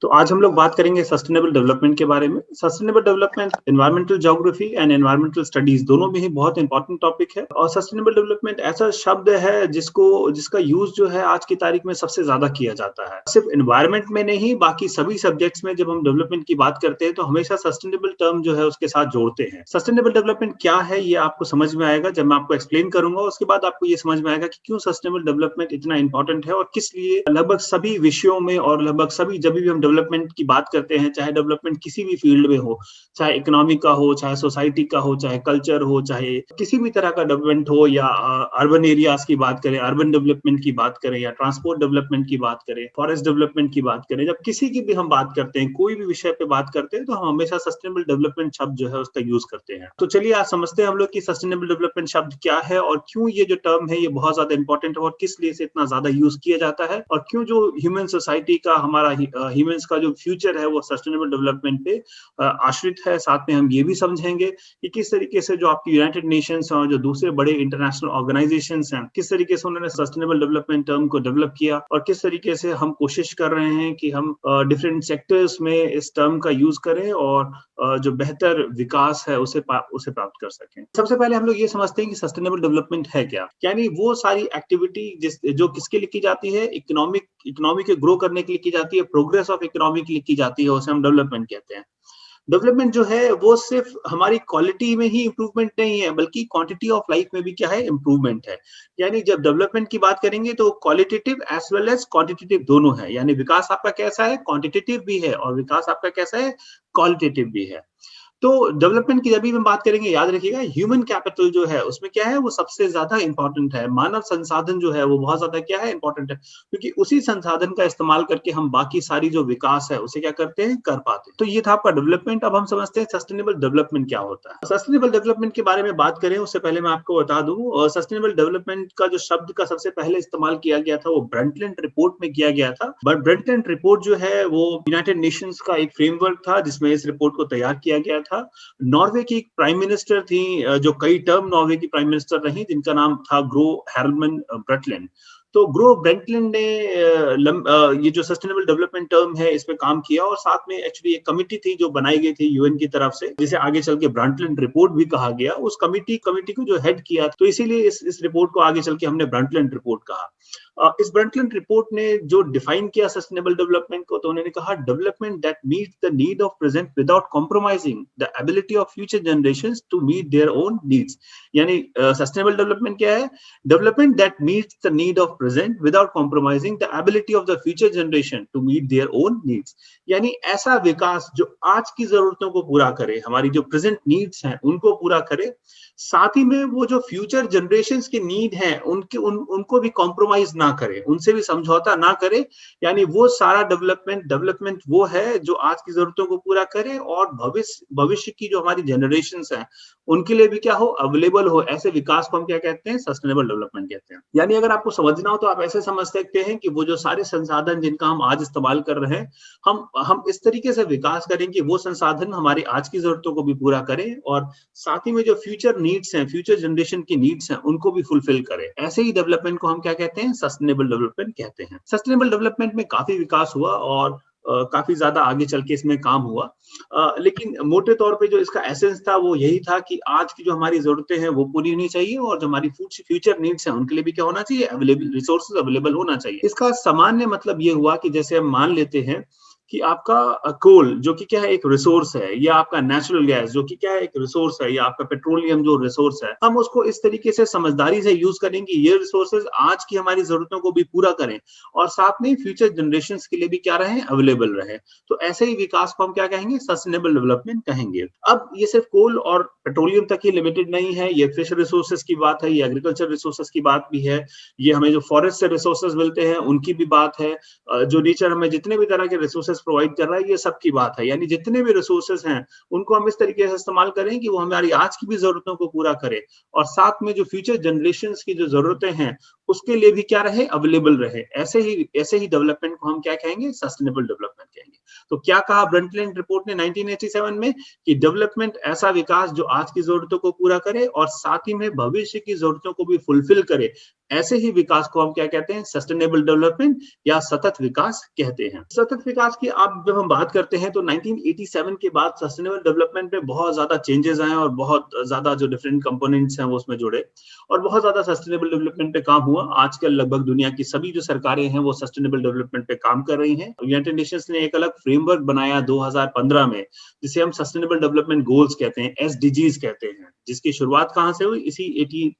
तो आज हम लोग बात करेंगे सस्टेनेबल डेवलपमेंट के बारे में। Sustainable development environmental geography and environmental studies दोनों में ही बहुत इंपॉर्टेंट टॉपिक है और सस्टेनेबल डेवलपमेंट ऐसा शब्द है जिसका यूज जो है आज की तारीख में सबसे ज्यादा किया जाता है। सिर्फ एनवायरमेंट में नहीं, बाकी सभी सब्जेक्ट्स में जब हम डेवलपमेंट की बात करते हैं तो हमेशा सस्टेनेबल टर्म जो है उसके साथ जोड़ते हैं। सस्टेनेबल डेवलपमेंट क्या है ये आपको समझ में आएगा जब मैं आपको एक्सप्लेन करूंगा। उसके बाद आपको ये समझ में आएगा कि क्यों सस्टेनेबल डेवलपमेंट इतना इंपॉर्टेंट है और किस लिए लगभग सभी विषयों में और लगभग सभी जब भी हम डेवलपमेंट की बात करते हैं, चाहे डेवलपमेंट किसी भी फील्ड में हो, चाहे इकोनॉमी का हो, चाहे सोसाइटी का हो, चाहे कल्चर हो, चाहे किसी भी तरह का डेवलपमेंट हो, या अर्बन एरियाज की बात करें, अर्बन डेवलपमेंट की बात करें, या ट्रांसपोर्ट डेवलपमेंट की बात करें, फॉरेस्ट डेवलपमेंट की बात करें, जब किसी की भी हम बात करते हैं, कोई भी विषय पे बात करते हैं, तो हम हमेशा सस्टेनेबल डेवलपमेंट शब्द जो है उसका यूज करते हैं। तो चलिए आज समझते हैं हम लोग कि सस्टेनेबल डेवलपमेंट शब्द क्या है और क्यों ये जो टर्म है ये बहुत ज्यादा इंपॉर्टेंट है और किस लिए से इतना ज्यादा यूज किया जाता है, और क्यों जो ह्यूमन सोसाइटी का, हमारा ह्यूमंस का जो फ्यूचर है वो सस्टेनेबल डेवलपमेंट पे आश्रित है। साथ में हम ये भी समझेंगे कि किस तरीके से जो आपकी यूनाइटेड नेशंस और जो दूसरे बड़े इंटरनेशनल ऑर्गेनाइजेशंस हैं, किस तरीके से उन्होंने सस्टेनेबल डेवलपमेंट टर्म को डेवलप किया और किस तरीके से हम कोशिश कर रहे हैं कि हम डिफरेंट सेक्टर्स में इस टर्म का यूज करें और जो बेहतर विकास है उसे प्राप्त कर सकें। सबसे पहले हम लोग ये समझते हैं कि सस्टेनेबल डेवलपमेंट है क्या। यानी वो सारी एक्टिविटी जो किसके लिए की जाती है, इकोनॉमी के ग्रो करने के लिए की जाती है, प्रोग्रेस ऑफ इकोनॉमी के लिए की जाती है, उसे हम डेवलपमेंट कहते हैं। डेवलपमेंट जो है वो सिर्फ हमारी क्वालिटी में ही इंप्रूवमेंट नहीं है, बल्कि क्वांटिटी ऑफ लाइफ में भी क्या है, इंप्रूवमेंट है। यानी जब डेवलपमेंट की बात करेंगे तो qualitative as well as quantitative दोनों है। यानी विकास आपका कैसा है, क्वांटिटेटिव भी है, और विकास आपका कैसा है, क्वालिटेटिव भी है। तो डेवलपमेंट की जब भी हम बात करेंगे, याद रखिएगा ह्यूमन कैपिटल जो है उसमें क्या है, वो सबसे ज्यादा इंपॉर्टेंट है। मानव संसाधन जो है वो बहुत ज्यादा क्या है, इंपॉर्टेंट है, क्योंकि उसी संसाधन का इस्तेमाल करके हम बाकी सारी जो विकास है उसे क्या करते हैं, कर पाते हैं। तो ये था आपका डेवलपमेंट। अब हम समझते हैं सस्टेनेबल डेवलपमेंट क्या होता है। सस्टेनेबल डेवलपमेंट के बारे में बात करें उससे पहले मैं आपको बता दूं, सस्टेनेबल डेवलपमेंट का जो शब्द का सबसे पहले इस्तेमाल किया गया था वो ब्रंटलैंड रिपोर्ट में किया गया था। बट ब्रंटलैंड रिपोर्ट जो है वो यूनाइटेड नेशंस का एक फ्रेमवर्क था जिसमें इस रिपोर्ट को तैयार किया गया था। नॉर्वे की प्राइम मिनिस्टर थी, जो कई टर्म नॉर्वे की प्राइम मिनिस्टर रही, जिनका नाम था ग्रो हैरल्मन ब्रंटलैंड। तो ग्रो ब्रंटलैंड ने ये जो सस्टेनेबल डेवलपमेंट टर्म है इस पे काम किया, और साथ में एक्चुअली एक कमिटी थी जो बनाई गई थी यूएन की तरफ से, जिसे आगे चल के ब्रंटलैंड रिपोर्ट भी कहा गया। उस कमिटी को जो हेड किया, तो इसीलिए इस रिपोर्ट को आगे चल के हमने ब्रंटलैंड रिपोर्ट कहा। इस ब्रंटलैंड रिपोर्ट ने जो डिफाइन किया सस्टेनेबल डेवलपमेंट को, तो उन्होंने कहा development that meets the need of present without compromising the ability of future generations to meet their own needs. यानी सस्टेनेबल डेवलपमेंट क्या है, development that meets the need of present without compromising the ability of the future generation to meet their own needs. यानी ऐसा विकास जो आज की जरूरतों को पूरा करे, हमारी जो प्रेजेंट नीड्स हैं उनको पूरा करे, साथ ही में वो जो फ्यूचर जनरेशंस की नीड है उनको भी कॉम्प्रोमाइज ना करे, उनसे भी समझौता ना करे। यानी वो सारा डेवलपमेंट वो है जो आज की जरूरतों को पूरा करे और भविष्य की जो हमारी जनरेशंस हैं उनके लिए भी क्या हो, अवेलेबल हो। ऐसे विकास को हम क्या कहते हैं, सस्टेनेबल डेवलपमेंट कहते हैं। यानी अगर आपको समझना हो तो आप ऐसे समझ सकते हैं कि वो जो सारे संसाधन जिनका हम आज इस्तेमाल कर रहे हैं, हम इस तरीके से विकास करें कि वो संसाधन हमारी आज की जरूरतों को भी पूरा करें और साथ ही में जो फ्यूचर नीड्स हैं, फ्यूचर जनरेशन की नीड्स हैं, उनको भी फुलफिल करें। ऐसे ही डेवलपमेंट को हम क्या कहते हैं, सस्टेनेबल डेवलपमेंट कहते हैं। सस्टेनेबल डेवलपमेंट में काफी विकास हुआ और काफी ज्यादा आगे चल के इसमें काम हुआ, लेकिन मोटे तौर पे जो इसका एसेंस था वो यही था कि आज की जो हमारी जरूरतें हैं वो पूरी होनी चाहिए और जो हमारी फ्यूचर नीड्स हैं उनके लिए भी क्या होना चाहिए, अवेलेबल रिसोर्सेज अवेलेबल होना चाहिए। इसका सामान्य मतलब ये हुआ कि जैसे हम मान लेते हैं कि आपका कोल जो कि क्या है, एक रिसोर्स है, या आपका नेचुरल गैस जो कि क्या है, एक रिसोर्स है, या आपका पेट्रोलियम जो रिसोर्स है, हम उसको इस तरीके से समझदारी से यूज करें कि ये रिसोर्सेज आज की हमारी जरूरतों को भी पूरा करें और साथ में फ्यूचर जनरेशंस के लिए भी क्या रहे, अवेलेबल रहे। तो ऐसे ही विकास को हम क्या कहेंगे, सस्टेनेबल डेवलपमेंट कहेंगे। अब ये सिर्फ कोल और पेट्रोलियम तक ही लिमिटेड नहीं है, ये फिश रिसोर्सेज की बात है, ये एग्रीकल्चर रिसोर्सेज की बात भी है, ये हमें जो फॉरेस्ट से रिसोर्सेज मिलते हैं उनकी भी बात है, जो नेचर हमें जितने भी तरह के रिसोर्सेज प्रोवाइड कर रहा है, ये सब की बात है। यानी जितने भी रिसोर्सेज हैं उनको हम इस तरीके से इस्तेमाल करें कि वो हमारी आज की भी जरूरतों को पूरा करे और साथ में जो फ्यूचर जनरेशंस की जो जरूरतें हैं उसके लिए भी क्या रहे, अवेलेबल रहे। ऐसे ही डेवलपमेंट को हम क्या कहेंगे, सस्टेनेबल डेवलपमेंट कहेंगे। तो क्या कहा ब्रंटलैंड रिपोर्ट ने 1987 में कि डेवलपमेंट ऐसा विकास जो आज की जरूरतों को पूरा करे और साथ ही में भविष्य की जरूरतों को भी फुलफिल करे, ऐसे ही विकास को हम क्या कहते हैं, सस्टेनेबल डेवलपमेंट या सतत विकास कहते हैं। सतत विकास की आप जब हम बात करते हैं तो 1987 के बाद सस्टेनेबल डेवलपमेंट में बहुत ज्यादा चेंजेस आए और बहुत ज्यादा जो डिफरेंट कंपोनेंट्स हैं वो उसमें जुड़े और बहुत ज्यादा सस्टेनेबल डेवलपमेंट पे काम हुआ। आजकल लगभग दुनिया की सभी जो सरकारें हैं वो सस्टेनेबल डेवलपमेंट पे काम कर रही हैं। यूनाइटेड नेशंस ने एक अलग फ्रेमवर्क बनाया 2015 में, जिसे हम सस्टेनेबल डेवलपमेंट गोल्स कहते हैं, एसडीजीज कहते हैं, जिसकी शुरुआत कहां से हुई, इसी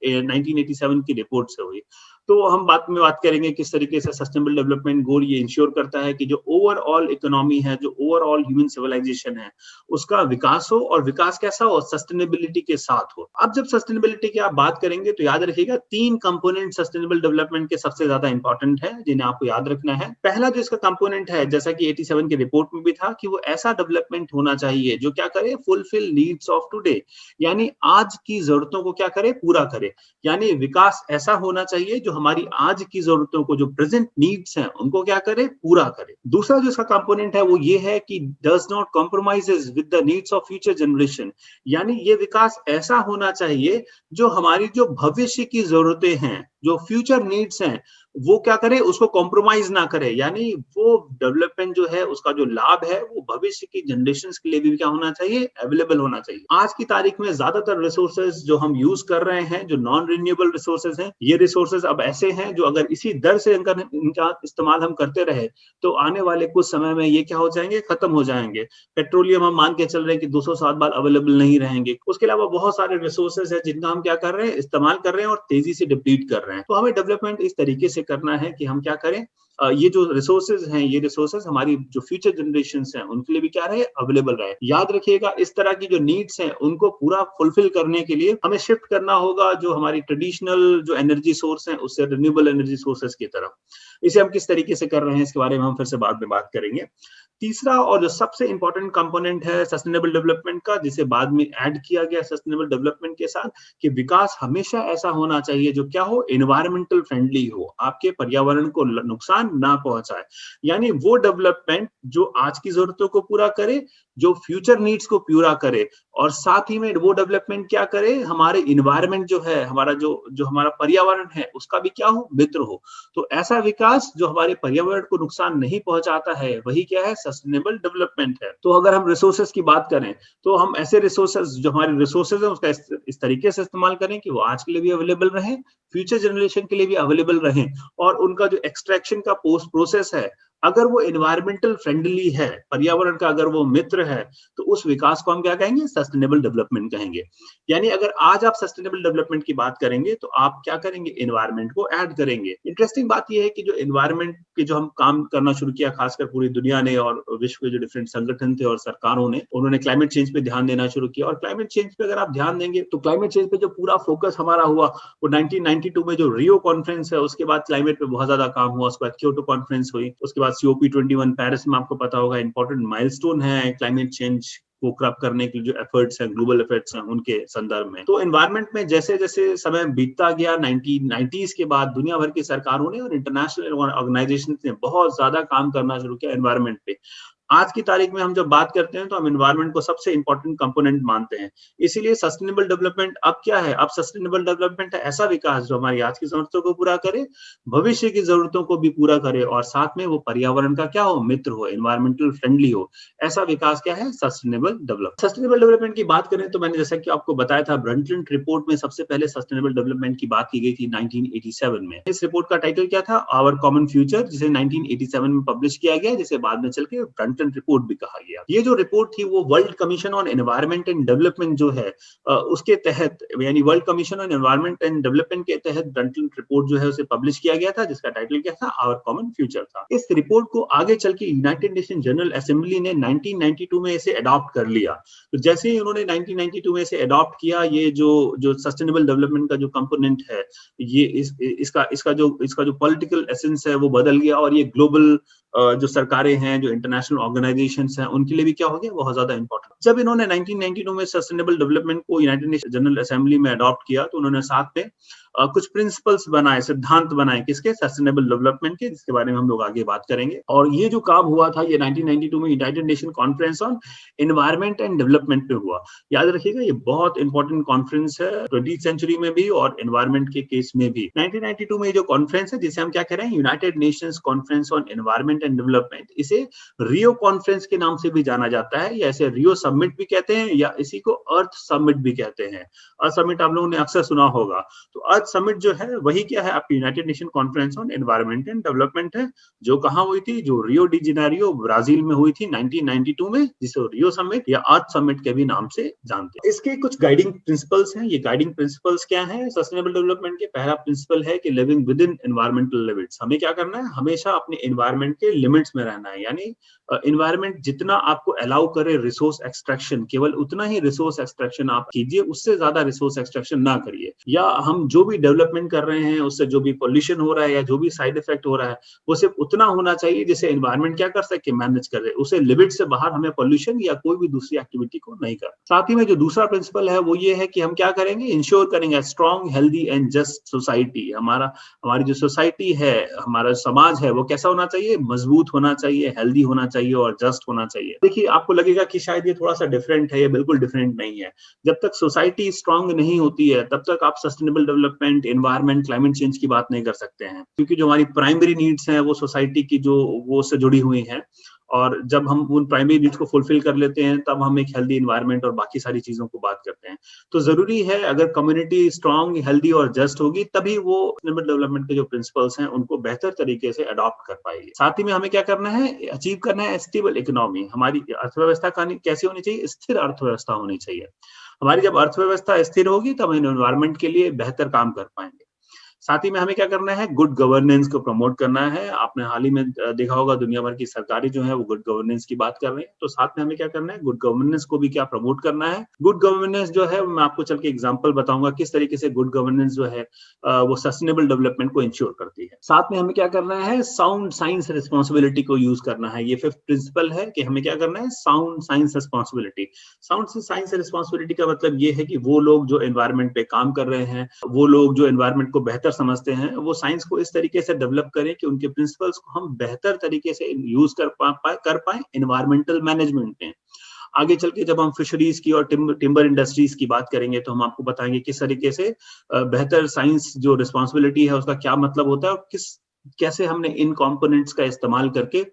1987 की रिपोर्ट से हुई। तो हम बात करेंगे किस तरीके से सस्टेनेबल डेवलपमेंट गोल ये इंश्योर करता है कि जो ओवरऑल इकोनॉमी है, जो ओवरऑल ह्यूमन सिविलाइजेशन है, उसका विकास हो और विकास कैसा हो, सस्टेनेबिलिटी के साथ हो। अब जब सस्टेनेबिलिटी की आप बात करेंगे तो याद रखिएगा 3 कंपोनेंट सस्टेनेबल डेवलपमेंट के सबसे ज्यादा इंपॉर्टेंट है, जिन्हें आपको याद रखना है। पहला जो इसका कंपोनेंट है, जैसा कि 87 की रिपोर्ट में भी था, कि वो ऐसा डेवलपमेंट होना चाहिए जो क्या करे, फुलफिल नीड्स ऑफ टुडे, यानी आज की जरूरतों को क्या करे, पूरा करे। यानी विकास ऐसा होना चाहिए जो हमारी आज की जरूरतों को, जो प्रेजेंट नीड्स हैं, उनको क्या करे, पूरा करे। दूसरा जो इसका कंपोनेंट है वो ये है कि does not compromises with the needs of future generation, यानी ये विकास ऐसा होना चाहिए जो हमारी जो भविष्य की जरूरतें हैं, जो फ्यूचर नीड्स हैं, वो क्या करे, उसको कॉम्प्रोमाइज ना करे। यानी वो डेवलपमेंट जो है, उसका जो लाभ है, वो भविष्य की जनरेशंस के लिए भी क्या होना चाहिए, अवेलेबल होना चाहिए। आज की तारीख में ज्यादातर रिसोर्सेज जो हम यूज कर रहे हैं, जो नॉन रिन्यूएबल रिसोर्सेज हैं, ये रिसोर्सेज अब ऐसे हैं जो अगर इसी दर से इनका इस्तेमाल हम करते रहे तो आने वाले कुछ समय में ये क्या हो जाएंगे, खत्म हो जाएंगे। पेट्रोलियम हम मान के चल रहे हैं कि 200 साल बाद अवेलेबल नहीं रहेंगे। उसके अलावा बहुत सारे रिसोर्सेज है जिनका हम क्या कर रहे हैं, इस्तेमाल कर रहे हैं और तेजी से डिप्लीट कर रहे हैं। तो हमें डेवलपमेंट इस तरीके से करना है कि हम क्या करें, ये जो रिसोर्सेज हैं, ये रिसोर्सेज हमारी जो फ्यूचर जनरेशंस हैं उनके लिए भी क्या रहे, अवेलेबल रहे। याद रखिएगा, इस तरह की जो नीड्स हैं उनको पूरा फुलफिल करने के लिए हमें शिफ्ट करना होगा जो हमारी ट्रेडिशनल जो एनर्जी सोर्स हैं उससे रिन्यूएबल एनर्जी सोर्सेज की तरफ। इसे हम किस तरीके से कर रहे हैं, इसके बारे में हम फिर से बाद में बात करेंगे। तीसरा और जो सबसे इंपॉर्टेंट कंपोनेंट है सस्टेनेबल डेवलपमेंट का, जिसे बाद में ऐड किया गया सस्टेनेबल डेवलपमेंट के साथ, कि विकास हमेशा ऐसा होना चाहिए जो क्या हो, एनवायरमेंटल फ्रेंडली हो, आपके पर्यावरण को नुकसान ना पहुंचाए। यानी वो डेवलपमेंट जो आज की जरूरतों को पूरा करे, जो फ्यूचर नीड्स को पूरा करे, और साथ ही में वो डेवलपमेंट क्या करे, हमारे इन्वायरमेंट जो है, हमारा जो हमारा पर्यावरण है, उसका भी क्या हो, मित्र हो। तो ऐसा विकास जो हमारे पर्यावरण को नुकसान नहीं पहुंचाता है, वही क्या है, सस्टेनेबल डेवलपमेंट है। तो अगर हम रिसोर्सेज की बात करें तो हम ऐसे रिसोर्सेज, जो हमारे रिसोर्सेज है, उसका इस तरीके से इस्तेमाल करें कि वो आज के लिए भी अवेलेबल रहे, फ्यूचर जनरेशन के लिए भी अवेलेबल रहे, और उनका जो एक्सट्रैक्शन का पोस्ट प्रोसेस है, अगर वो एनवायरमेंटल फ्रेंडली है, पर्यावरण का अगर वो मित्र है, तो उस विकास को हम क्या कहेंगे, सस्टेनेबल डेवलपमेंट कहेंगे। यानी अगर आज आप सस्टेनेबल डेवलपमेंट की बात करेंगे तो आप क्या करेंगे, एनवायरमेंट को ऐड करेंगे। इंटरेस्टिंग बात यह है कि जो एनवायरमेंट के जो हम काम करना शुरू किया, खासकर पूरी दुनिया ने और विश्व के जो डिफरेंट संगठन थे और सरकारों ने, उन्होंने क्लाइमेट चेंज पे ध्यान देना शुरू किया। और क्लाइमेट चेंज पे अगर आप ध्यान देंगे तो क्लाइमेट चेंज पे जो पूरा फोकस हमारा हुआ वो 1992 में जो रियो कॉन्फ्रेंस है, उसके बाद क्लाइमेट पे बहुत ज्यादा काम हुआ। उसके बाद क्योटो कॉन्फ्रेंस हुई, उसके बाद COP21 पेरिस में, आपको पता होगा, इंपॉर्टेंट माइलस्टोन है क्लाइमेट चेंज को क्रब करने के जो एफर्ट्स हैं, ग्लोबल एफर्ट्स हैं, उनके संदर्भ में। तो एनवायरनमेंट में जैसे जैसे समय बीतता गया, 1990s के बाद दुनिया भर की सरकारों ने और इंटरनेशनल ऑर्गेनाइजेशन ने बहुत ज्यादा काम करना शुरू किया एनवायरनमेंट पे। आज की तारीख में हम जब बात करते हैं तो हम एनवायरनमेंट को सबसे इंपॉर्टेंट कंपोनेंट मानते हैं। इसीलिए सस्टेनेबल डेवलपमेंट अब क्या है, अब सस्टेनेबल डेवलपमेंट है ऐसा विकास जो हमारी आज की जरूरतों को पूरा करे, भविष्य की जरूरतों को भी पूरा करे, और साथ में वो पर्यावरण का क्या हो, मित्र हो, एनवायरमेंटल फ्रेंडली हो। ऐसा विकास क्या है, सस्टेनेबल डेवलपमेंट। सस्टेनेबल डेवलपमेंट की बात करें तो मैंने जैसा कि आपको बताया था, ब्रंटलैंड रिपोर्ट में सबसे पहले सस्टेनेबल डेवलपमेंट की बात की गई थी 1987 में। इस रिपोर्ट का टाइटल क्या था, आवर कॉमन फ्यूचर, जिसे 1987 में पब्लिश किया गया, जिसे बाद में चल के ब्रंटलैंड रिपोर्ट भी कहा गया। ये जो रिपोर्ट थी वो world commission on environment and development जो है, उसके तहत, यानी world commission on environment and development के तहत ब्रंटलैंड रिपोर्ट जो है उसे पब्लिश किया गया था, जिसका टाइटल क्या था, आवर कॉमन फ्यूचर था। इस रिपोर्ट को आगे चल के यूनाइटेड नेशन जनरल असेंबली ने 1992 में इसे अडॉप्ट कर लिया। तो जैसे ही उन्होंने 1992 में इसे अडॉप्ट किया, ये जो सस्टेनेबल डेवलपमेंट का जो कंपोनेंट है, ये इसका जो पॉलिटिकल एसेंस है वो बदल गया, और ये ग्लोबल जो सरकारें हैं, जो इंटरनेशनल ऑर्गेनाइजेशंस हैं, उनके लिए भी क्या हो गया, बहुत ज्यादा इंपॉर्टेंट। जब इन्होंने 1992 में सस्टेनेबल डेवलपमेंट को यूनाइटेड नेशन जनरल असेंबली में अडॉप्ट किया, तो उन्होंने साथ में कुछ प्रिंसिपल्स बनाए, सिद्धांत बनाए, किसके? सस्टेनेबल डेवलपमेंट के, जिसके बारे में हम लोग आगे बात करेंगे। और ये जो काम हुआ था ये 1992 में United nation conference on environment and development पे हुआ। याद रखिएगा ये बहुत इंपॉर्टेंट कॉन्फ्रेंस है 20वीं सेंचुरी में भी और एनवायरनमेंट के केस में भी। 1992 में जो कॉन्फ्रेंस है जिसे हम क्या कह रहे हैं, United Nations conference on environment and development, इसे रियो कॉन्फ्रेंस के नाम से भी जाना जाता है, या इसे रियो समिट भी कहते हैं, या इसी को अर्थ समिट भी कहते हैं। अर्थ समिट आप लोगों ने अक्सर सुना होगा। तो अर्थ समिट जो है वही क्या है, आपकी United nation conference on environment and development है, जो कहाँ हुई थी, जो रियो डी जेनेरियो ब्राजील में हुई थी 1992 में, जिसे रियो समिट या अर्थ समिट के भी नाम से जानते हैं। इसके कुछ गाइडिंग प्रिंसिपल्स हैं। ये गाइडिंग प्रिंसिपल्स क्या है सस्टेनेबल डेवलपमेंट के? पहला प्रिंसिपल है कि living with in environmental limits. हमें क्या करना है, हमेशा अपने एनवायरमेंट के लिमिट्स में रहना है, यानी एनवायरमेंट जितना आपको अलाउ करे रिसोर्स एक्सट्रैक्शन, केवल उतना ही रिसोर्स एक्सट्रैक्शन आप कीजिए, उससे ज्यादा रिसोर्स एक्सट्रैक्शन ना करिए। या हम जो भी डेवलपमेंट कर रहे हैं उससे जो भी पॉल्यूशन हो रहा है या जो भी साइड इफेक्ट हो रहा है वो सिर्फ उतना होना चाहिए जिसे एनवायरमेंट क्या कर सके, मैनेज करे। उसे लिमिट से बाहर हमें पॉल्यूशन या कोई भी दूसरी एक्टिविटी को नहीं करना। साथ ही में जो दूसरा प्रिंसिपल है वो ये है कि हम क्या करेंगे, इंश्योर करेंगे strong, healthy and just society. हमारी जो सोसाइटी है, हमारा समाज है, वो कैसा होना चाहिए, मजबूत होना चाहिए, हेल्दी होना चाहिए और जस्ट होना चाहिए। देखिए आपको लगेगा कि शायद ये थोड़ा सा डिफरेंट है, ये बिल्कुल डिफरेंट नहीं है। जब तक सोसाइटी स्ट्रांग नहीं होती है तब तक आप sustainable development, environment, climate change की बात नहीं कर सकते हैं, क्योंकि जो हमारी प्राइमरी नीड्स हैं वो सोसाइटी की जो वो उससे जुड़ी हुई हैं। और जब हम उन प्राइमरी नीड्स को फुलफिल कर लेते हैं तब हम एक हेल्दी एनवायरनमेंट और बाकी सारी चीजों को बात करते हैं। तो जरूरी है अगर कम्युनिटी स्ट्रांग, हेल्दी और जस्ट होगी तभी वो सस्टेनेबल डेवलपमेंट के जो प्रिंसिपल्स हैं उनको बेहतर तरीके से अडॉप्ट कर पाएगी। साथ ही में हमें क्या करना है, अचीव करना है स्टेबल इकोनॉमी। हमारी अर्थव्यवस्था कैसी होनी चाहिए, स्थिर अर्थव्यवस्था होनी चाहिए। हमारी जब अर्थव्यवस्था स्थिर होगी तब हम एनवायरनमेंट के लिए बेहतर काम कर पाएंगे। साथ ही में हमें क्या करना है, गुड गवर्नेंस को प्रमोट करना है। आपने हाल ही में देखा होगा दुनिया भर की सरकारें जो है वो गुड गवर्नेंस की बात कर रही हैं। तो साथ में हमें क्या करना है, गुड गवर्नेंस को भी क्या प्रमोट करना है। गुड गवर्नेंस जो है मैं आपको चल के एग्जांपल बताऊंगा किस तरीके से गुड गवर्नेंस जो है वो सस्टेनेबल डेवलपमेंट को इंश्योर करती है। साथ में हमें क्या करना है, साउंड साइंस रिस्पॉन्सिबिलिटी को यूज करना है। ये फिफ्थ प्रिंसिपल है कि हमें क्या करना है, sound science responsibility. Sound science responsibility का मतलब ये है कि वो लोग जो एनवायरनमेंट पे काम कर रहे हैं, वो लोग जो एनवायरनमेंट को बेहतर समझते हैं, वो साइंस को इस तरीके से डेवलप करें कि उनके प्रिंसिपल्स को हम बेहतर तरीके से यूज कर पाए एनवायरमेंटल मैनेजमेंट में। आगे चल के जब हम फिशरीज की और टिम्बर इंडस्ट्रीज की बात करेंगे तो हम आपको बताएंगे किस तरीके से बेहतर साइंस जो रिस्पॉन्सिबिलिटी है उसका क्या मतलब होता है और कैसे हमने इन कंपोनेंट्स का इस्तेमाल करके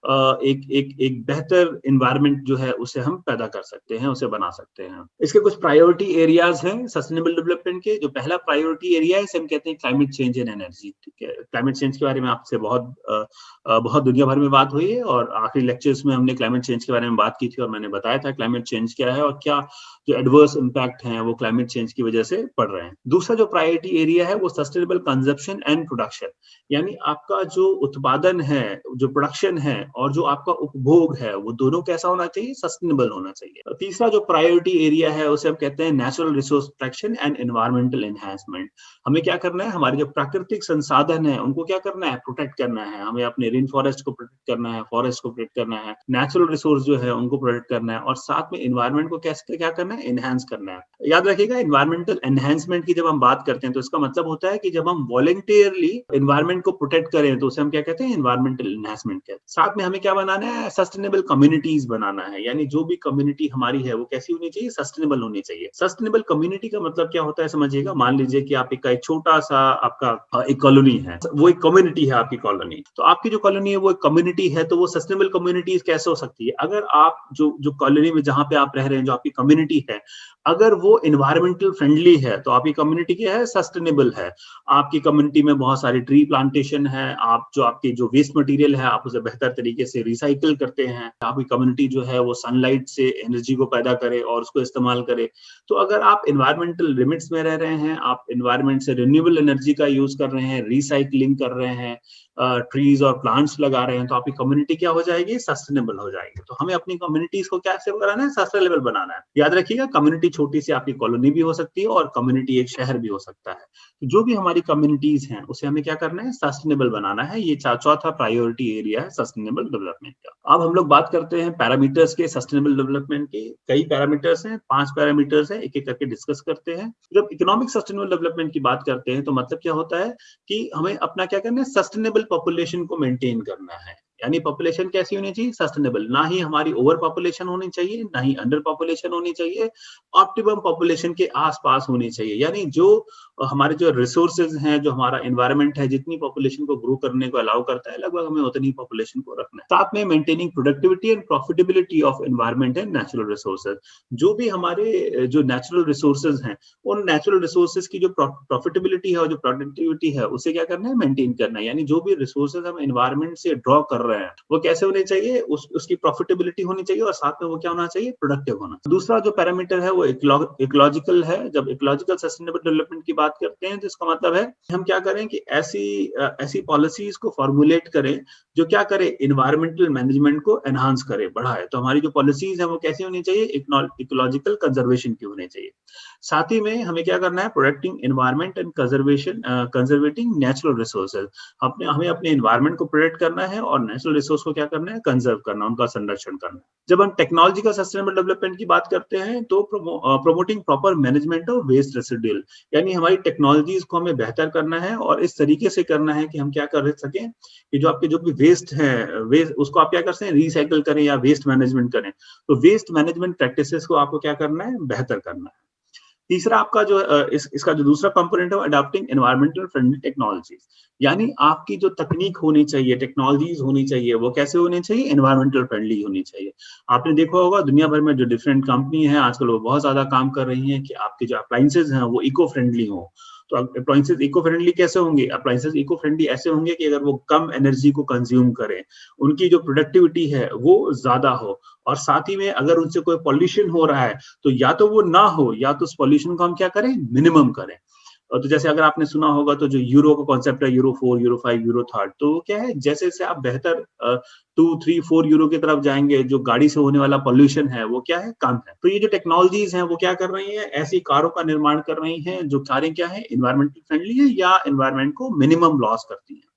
एक बेहतर एनवायरनमेंट जो है उसे हम पैदा कर सकते हैं, उसे बना सकते हैं। इसके कुछ प्रायोरिटी एरियाज हैं सस्टेनेबल डेवलपमेंट के। जो पहला प्रायोरिटी एरिया है इसे हम कहते हैं क्लाइमेट चेंज एंड एनर्जी। ठीक है, क्लाइमेट चेंज के बारे में आपसे बहुत दुनिया भर में बात हुई है और आखिरी लेक्चर्स में हमने क्लाइमेट चेंज के बारे में बात की थी और मैंने बताया था क्लाइमेट चेंज क्या है और क्या जो एडवर्स इम्पैक्ट हैं वो क्लाइमेट चेंज की वजह से पड़ रहे हैं। दूसरा जो प्रायोरिटी एरिया है वो सस्टेनेबल कंजप्शन एंड प्रोडक्शन, यानी आपका जो उत्पादन है, जो प्रोडक्शन है और जो आपका उपभोग है वो दोनों कैसा होना चाहिए, सस्टेनेबल होना चाहिए। तीसरा जो प्रायोरिटी एरिया है उसे हम कहते हैं natural resource protection and environmental enhancement. हमें क्या करना है, हमारे जो प्राकृतिक संसाधन है उनको क्या करना है, प्रोटेक्ट करना है। हमें अपने रेन फॉरेस्ट को प्रोटेक्ट करना है, फॉरेस्ट को प्रोटेक्ट करना है, नेचुरल रिसोर्स जो है उनको प्रोटेक्ट करना है और साथ में एनवायरमेंट को कैसे क्या करना है, एनहांस करना है। याद रखिएगा एनवायरमेंटल एनहांसमेंट की जब हम बात करते हैं तो इसका मतलब होता है कि जब हम वॉलंटियरली एनवायरमेंट को प्रोटेक्ट करें तो उसे हम क्या कहते हैं, एनवायरमेंटल एनहांसमेंट कहते हैं। साथ में हमें क्या बनाना है, सस्टेनेबल कम्युनिटीज बनाना है, यानी जो भी कम्युनिटी हमारी है वो कैसी होनी चाहिए, सस्टेनेबल होनी चाहिए। सस्टेनेबल कम्युनिटी का मतलब क्या होता है समझिएगा, मान लीजिए कि आप एक छोटा सा आपका एक कॉलोनी है, वो एक कम्युनिटी है आपकी कॉलोनी, तो आपकी जो कॉलोनी है वो एक कम्युनिटी है, तो वो सस्टेनेबल कम्युनिटीज कैसे हो सकती है, अगर आप जो कॉलोनी में जहां पे आप रह रहे हैं, जो आपकी कम्युनिटी है, अगर वो एनवायरमेंटल फ्रेंडली है तो आपकी कम्युनिटी क्या है, सस्टेनेबल है। आपकी कम्युनिटी में बहुत सारी ट्री प्लांटेशन है, आपकी जो वेस्ट मटेरियल है आप उसे बेहतर तरीके से रिसाइकिल करते हैं, आपकी कम्युनिटी जो है वो सनलाइट से एनर्जी को पैदा करे और उसको इस्तेमाल करे। तो अगर आप एनवायरमेंटल लिमिट्स में रह रहे हैं, आप एनवायरमेंट से रिन्यूएबल एनर्जी का यूज कर रहे हैं, रिसाइकलिंग कर रहे हैं, ट्रीज और प्लांट्स लगा रहे हैं, तो आपकी कम्युनिटी क्या हो जाएगी, सस्टेनेबल हो जाएगी। तो हमें अपनी कम्युनिटीज को कैसे बनाना है, सस्टेनेबल बनाना है। याद रखिएगा कम्युनिटी छोटी सी आपकी कॉलोनी भी हो सकती है और कम्युनिटी एक शहर भी हो सकता है। तो जो भी हमारी कम्युनिटीज हैं उसे हमें क्या करना है, सस्टेनेबल बनाना है। ये चौथा प्रायोरिटी एरिया है सस्टेनेबल डेवलपमेंट का। अब हम लोग बात करते हैं पैरामीटर्स के सस्टेनेबल डेवलपमेंट के। कई पैरामीटर्स हैं, 5 पैरामीटर्स हैं, एक एक करके डिस्कस करते हैं। जब इकोनॉमिक सस्टेनेबल डेवलपमेंट की बात करते हैं तो मतलब क्या होता है कि हमें अपना क्या करना है, सस्टेनेबल पॉपुलेशन को मेंटेन करना है। यानी पॉपुलेशन कैसी होनी चाहिए, सस्टेनेबल। ना ही हमारी ओवर पॉपुलेशन होनी चाहिए, ना ही अंडर पॉपुलेशन होनी चाहिए, ऑप्टिमम पॉपुलेशन के आसपास होनी चाहिए। यानी जो हमारे जो रिसोर्सेज हैं, जो हमारा एनवायरनमेंट है, जितनी पॉपुलेशन को ग्रो करने को अलाउ करता है, लगभग हमें उतनी पॉपुलेशन को रखना है। साथ में maintaining productivity and profitability of environment and natural resources. जो भी हमारे जो नेचुरल रिसोर्सेज हैं, उन नेचुरल रिसोर्सेज की जो प्रॉफिटेबिलिटी है और जो प्रोडक्टिविटी है, उसे क्या करना है, मेंटेन करना है। यानी जो भी रिसोर्सेज हम एनवायरनमेंट से ड्रॉ कर रहे हैं वो कैसे होने चाहिए, उसकी प्रॉफिटेबिलिटी होनी चाहिए और साथ में वो क्या होना चाहिए, प्रोडक्टिव होना। दूसरा जो पैरामीटर है वो इकोलॉजिकल है। जब इकोलॉजिकल सस्टेनेबल डेवलपमेंट की बात करते हैं तो इसका मतलब है हम क्या करें कि ऐसी पॉलिसीज को फॉर्मुलेट करें जो क्या करे, एनवायरमेंटल मैनेजमेंट को एनहांस करे, बढ़ाए। तो हमारी जो पॉलिसीज है वो कैसी होनी चाहिए, इकोलॉजिकल कंजर्वेशन की होनी चाहिए। साथ ही में हमें क्या करना है, protecting environment and conserving natural resources. हमें अपने एनवायरमेंट को प्रोटेक्ट करना है और नेचुरल रिसोर्स को क्या करना है, कंजर्व करना, उनका संरक्षण करना। जब हम टेक्नोलॉजी का सस्टेनेबल डेवलपमेंट की बात करते हैं तो promoting proper management of waste residual. यानी हमारी टेक्नोलॉजीज को हमें बेहतर करना है और इस तरीके से करना है कि हम क्या कर सकें कि जो आपके जो भी वेस्ट है, वेस्ट उसको आप क्या कर सकते हैं, रिसाइकिल करें या वेस्ट मैनेजमेंट करें। तो वेस्ट मैनेजमेंट प्रैक्टिसेस को आपको क्या करना है, बेहतर करना है। तीसरा आपका जो इसका जो दूसरा कंपोनेंट है, अडॉप्टिंग एनवायरमेंटल फ्रेंडली टेक्नोलॉजीज। यानी आपकी जो तकनीक होनी चाहिए, टेक्नोलॉजीज होनी चाहिए, वो कैसे होनी चाहिए, एनवायरमेंटल फ्रेंडली होनी चाहिए। आपने देखा होगा दुनिया भर में जो डिफरेंट कंपनी है आजकल वो बहुत ज्यादा काम कर रही हैं कि आपके जो अप्लायंसेज हैं वो इको फ्रेंडली हो। तो अप्लायंसेज इको फ्रेंडली कैसे होंगे, अप्लायंसेज इको फ्रेंडली ऐसे होंगे कि अगर वो कम एनर्जी को कंज्यूम करें, उनकी जो प्रोडक्टिविटी है वो ज्यादा हो, और साथ ही में अगर उनसे कोई पॉल्यूशन हो रहा है तो या तो वो ना हो या तो उस पॉल्यूशन को हम क्या करें, मिनिमम करें। तो जैसे अगर आपने सुना होगा तो जो यूरो का कॉन्सेप्ट है, यूरो 4, यूरो 5, यूरो 3, तो क्या है, जैसे जैसे आप बेहतर 2, 3, 4 यूरो की तरफ जाएंगे, जो गाड़ी से होने वाला पॉल्यूशन है वो क्या है, कम है। तो ये जो टेक्नोलॉजीज हैं वो क्या कर रही हैं, ऐसी कारों का निर्माण कर रही हैं जो कारें क्या है, एनवायरमेंटल फ्रेंडली है या एनवायरमेंट को मिनिमम लॉस करती हैं।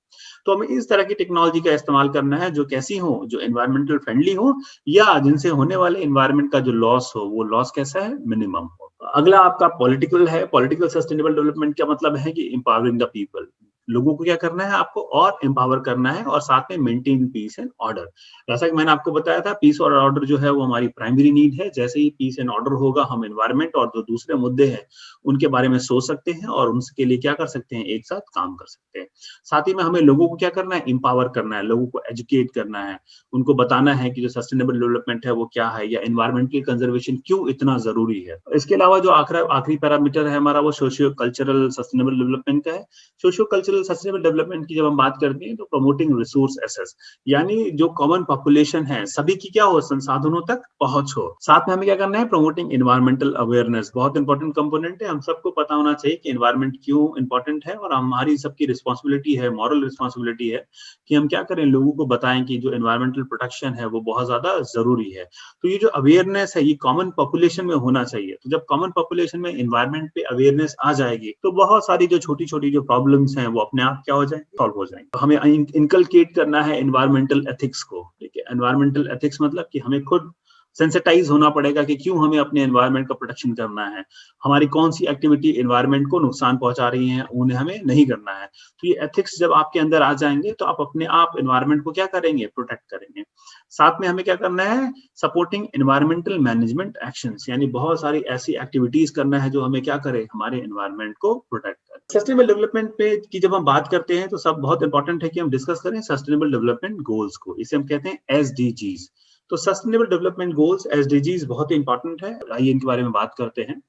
तो हमें इस तरह की टेक्नोलॉजी का इस्तेमाल करना है जो कैसी हो, जो एनवायरमेंटल फ्रेंडली हो या जिनसे होने वाले एनवायरमेंट का जो लॉस हो वो लॉस कैसा है, मिनिमम हो। अगला आपका पॉलिटिकल है। पॉलिटिकल सस्टेनेबल डेवलपमेंट का मतलब है कि एम्पावरिंग द पीपल। लोगों को क्या करना है, आपको और एम्पावर करना है और साथ में मेंटेन पीस एंड ऑर्डर। जैसा कि मैंने आपको बताया था, पीस और ऑर्डर जो है वो हमारी प्राइमरी नीड है। जैसे ही पीस एंड ऑर्डर होगा, हम एनवायरमेंट और जो दूसरे मुद्दे हैं उनके बारे में सोच सकते हैं और उनके लिए क्या कर सकते हैं, एक साथ काम कर सकते हैं। साथ ही में हमें लोगों को क्या करना है, एम्पावर करना है, लोगों को एजुकेट करना है, उनको बताना है कि जो सस्टेनेबल डेवलपमेंट है वो क्या है या एनवायरमेंटल कंजर्वेशन क्यों इतना जरूरी है। इसके अलावा जो आखिरी पैरामीटर है हमारा वो सोशियो कल्चरल सस्टेनेबल डेवलपमेंट का है। सोशियो कल्चरल सस्टेनेबल डेवलपमेंट की जब हम बात करते हैं तो प्रमोटिंग रिसोर्स एक्सेस, यानी जो कॉमन पॉपुलेशन है सभी की क्या हो, संसाधनों तक पहुंच हो। साथ में हमें क्या करना है, प्रमोटिंग एनवायरमेंटल अवेयरनेस, बहुत इंपॉर्टेंट कंपोनेंट है। हम सबको पता होना चाहिए कि एनवायरमेंट क्यों इंपॉर्टेंट है और हमारी सबकी रिस्पॉन्सिबिलिटी है, मॉरल रिस्पॉन्सिबिलिटी है कि हम क्या करें, लोगों को बताएं कि जो एनवायरमेंटल प्रोटेक्शन है वो बहुत ज्यादा जरूरी है। तो ये जो अवेयरनेस है ये कॉमन पॉपुलेशन में होना चाहिए। तो जब कॉमन पॉपुलेशन में एनवायरमेंट पे अवेयरनेस आ जाएगी तो बहुत सारी जो छोटी छोटी जो प्रॉब्लम्स हैं वो अपने आप क्या हो जाएंगे, सॉल्व हो जाएंगे। तो हमें इनकलकेट करना है एनवायरमेंटल एथिक्स को। ठीक है, एनवायरमेंटल एथिक्स मतलब कि हमें खुद सेंसिटाइज होना पड़ेगा कि क्यों हमें अपने एनवायरमेंट का प्रोटेक्शन करना है, हमारी कौन सी एक्टिविटी एनवायरमेंट को नुकसान पहुंचा रही है, उन्हें हमें नहीं करना है। तो ये एथिक्स जब आपके अंदर आ जाएंगे तो आप अपने आप एनवायरमेंट को क्या करेंगे, प्रोटेक्ट करेंगे। साथ में हमें क्या करना है, सपोर्टिंग एनवायरमेंटल मैनेजमेंट एक्शंस, यानी बहुत सारी ऐसी एक्टिविटीज करना है जो हमें क्या करे, हमारे एनवायरमेंट को प्रोटेक्ट करे। सस्टेनेबल डेवलपमेंट पे की जब हम बात करते हैं तो सब बहुत इंपॉर्टेंट है कि हम डिस्कस करें सस्टेनेबल डेवलपमेंट गोल्स को। इसे हम कहते हैं SDGs। तो सस्टेनेबल डेवलपमेंट गोल्स, SDGs बहुत ही इंपॉर्टेंट है। आइए इनके बारे में बात करते हैं।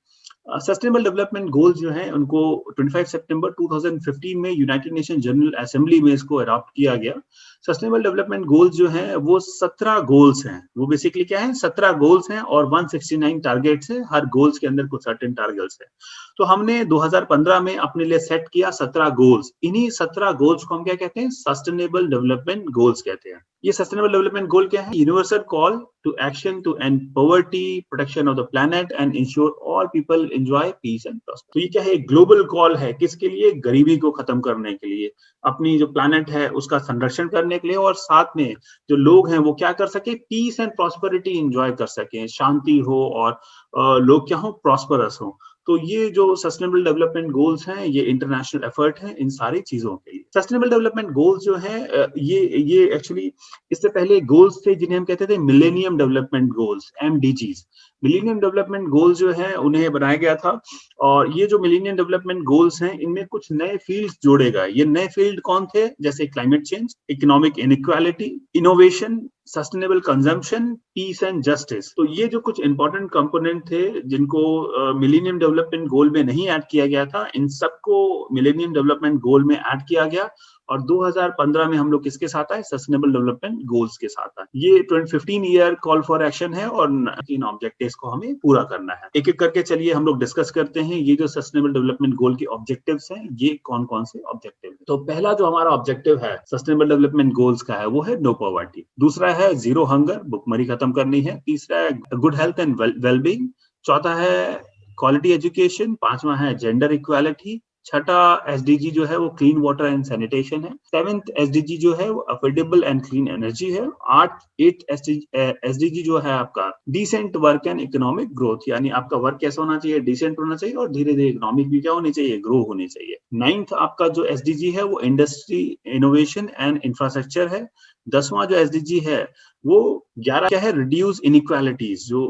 सस्टेनेबल डेवलपमेंट गोल्स जो हैं उनको 25 सितंबर 2015 में यूनाइटेड नेशन जनरल असेंबली में इसको अडॉप्ट किया गया। सस्टेनेबल डेवलपमेंट गोल्स जो हैं वो 17 गोल्स हैं। वो बेसिकली क्या है, 17 गोल्स हैं और 169 टारगेट्स हैं। हर गोल्स के अंदर कुछ सर्टेन टारगेट्स हैं। तो हमने 2015 में अपने लिए सेट किया 17 गोल्स। इन्हीं 17 गोल्स को हम क्या कहते हैं, सस्टेनेबल डेवलपमेंट गोल्स कहते हैं। ये सस्टेनेबल डेवलपमेंट गोल क्या है, universal call to action to end poverty, protection of the planet and ensure all people enjoy peace and prosper. तो ये क्या है, ग्लोबल कॉल है, किसके लिए, गरीबी को खत्म करने के लिए, अपनी जो प्लैनेट है उसका संरक्षण करने के लिए, और साथ में जो लोग हैं वो क्या कर सके, पीस एंड प्रॉस्पेरिटी एंजॉय कर सके, शांति हो और लोग क्या हो, प्रॉस्परस हो। तो ये जो सस्टेनेबल डेवलपमेंट गोल्स हैं ये इंटरनेशनल एफर्ट है इन सारी चीजों के लिए। सस्टेनेबल डेवलपमेंट गोल्स जो हैं ये एक्चुअली इससे पहले गोल्स थे जिन्हें हम कहते थे millennium development goals, MDGs। Millennium development goals जो है उन्हें बनाया गया था, और ये जो मिलेनियम डेवलपमेंट गोल्स हैं इनमें कुछ नए फील्ड्स जोड़े गए। ये नए फील्ड कौन थे, जैसे climate change, economic inequality, innovation, sustainable consumption, peace and justice. तो ये जो कुछ इंपॉर्टेंट कंपोनेंट थे जिनको मिलेनियम डेवलपमेंट गोल में नहीं ऐड किया गया था, इन सबको मिलेनियम डेवलपमेंट गोल में ऐड किया गया, और 2015 में हम लोग किसके साथ आए, सस्टेनेबल डेवलपमेंट गोल्स के साथ आए। ये 2015 ईयर कॉल फॉर एक्शन है और 3 ऑब्जेक्टिव्स को हमें पूरा करना है। एक एक करके चलिए हम लोग डिस्कस करते हैं। ये जो सस्टेनेबल डेवलपमेंट गोल के ऑब्जेक्टिव्स हैं ये कौन कौन से ऑब्जेक्टिव हैं। तो पहला जो हमारा ऑब्जेक्टिव है सस्टेनेबल डेवलपमेंट गोल्स का है वो है नो पॉवर्टी। दूसरा है जीरो हंगर, भुखमरी खत्म करनी है। तीसरा है गुड हेल्थ एंड वेलबींग। चौथा है क्वालिटी एजुकेशन। पांचवा है जेंडर इक्वालिटी। छठा एसडीजी जो है वो क्लीन वाटर एंड सैनिटेशन है। 7th एसडीजी जो है वो अफोर्डेबल एंड क्लीन एनर्जी है। 8th एसडीजी जो है आपका decent work and economic growth, यानी आपका वर्क कैसा होना चाहिए, डिसेंट होना चाहिए, और धीरे धीरे इकोनॉमिक भी क्या होनी चाहिए, ग्रो होनी चाहिए। 9th आपका जो एसडीजी है वो इंडस्ट्री, इनोवेशन एंड इंफ्रास्ट्रक्चर है। 10वां जो एसडीजी है वो 11 क्या है, रिड्यूस इनइक्वालिटीज। जो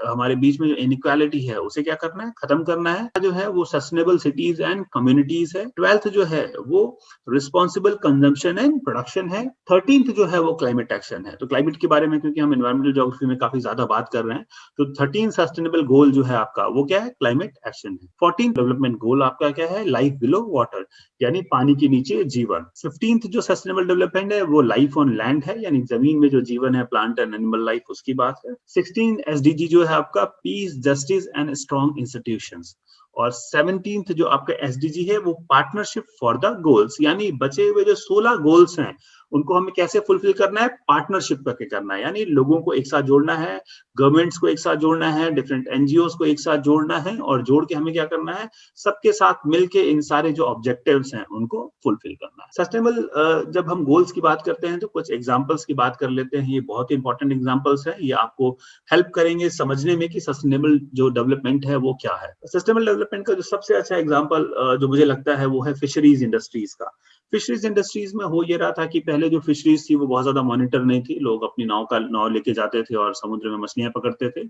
हमारे बीच में जो इनइक्वालिटी है उसे क्या करना है, खत्म करना है। जो है वो सस्टेनेबल सिटीज एंड कम्युनिटीज है। 12th जो है वो रिस्पॉन्सिबल कंजम्पशन एंड प्रोडक्शन है। 13th जो है वो क्लाइमेट एक्शन है। तो क्लाइमेट के बारे में क्योंकि हम एनवायरमेंटल ज्योग्राफी में काफी ज्यादा बात कर रहे हैं, तो 13th सस्टेनेबल गोल जो है आपका वो क्या है, क्लाइमेट एक्शन है। 14th डेवलपमेंट गोल आपका क्या है, लाइफ बिलो वाटर, यानी पानी के नीचे जीवन। 15th जो सस्टेनेबल डेवलपमेंट है वो लाइफ ऑन लैंड है, यानी जमीन में जो जीवन है, प्लांट एंड एनिमल लाइफ, उसकी बात है। 16th एसडीजी जो है आपका peace, justice and strong institutions. और 17th जो आपका एसडीजी है वो पार्टनरशिप फॉर द गोल्स, यानी बचे हुए जो 16 गोल्स हैं उनको हमें कैसे फुलफिल करना है, पार्टनरशिप करके करना है, यानी लोगों को एक साथ जोड़ना है, गवर्नमेंट्स को एक साथ जोड़ना है, डिफरेंट एनजीओस को एक साथ जोड़ना है, और जोड़ के हमें क्या करना है, सबके साथ मिलके इन सारे जो ऑब्जेक्टिव्स हैं उनको फुलफिल करना है। सस्टेनेबल जब हम गोल्स की बात करते हैं तो कुछ एग्जांपल्स की बात कर लेते हैं। ये बहुत इंपॉर्टेंट एग्जांपल्स हैं, ये आपको हेल्प करेंगे समझने में कि सस्टेनेबल जो डेवलपमेंट है वो क्या है। सस्टेनेबल डेवलपमेंट का जो सबसे अच्छा एग्जांपल जो मुझे लगता है वो है फिशरीज इंडस्ट्रीज का। फिशरीज इंडस्ट्रीज में हो ये रहा था कि पहले जो फिशरीज थी वो बहुत ज्यादा मॉनिटर नहीं थी। लोग अपनी नाव लेके जाते थे और समुद्र में मछलियां पकड़ते थे।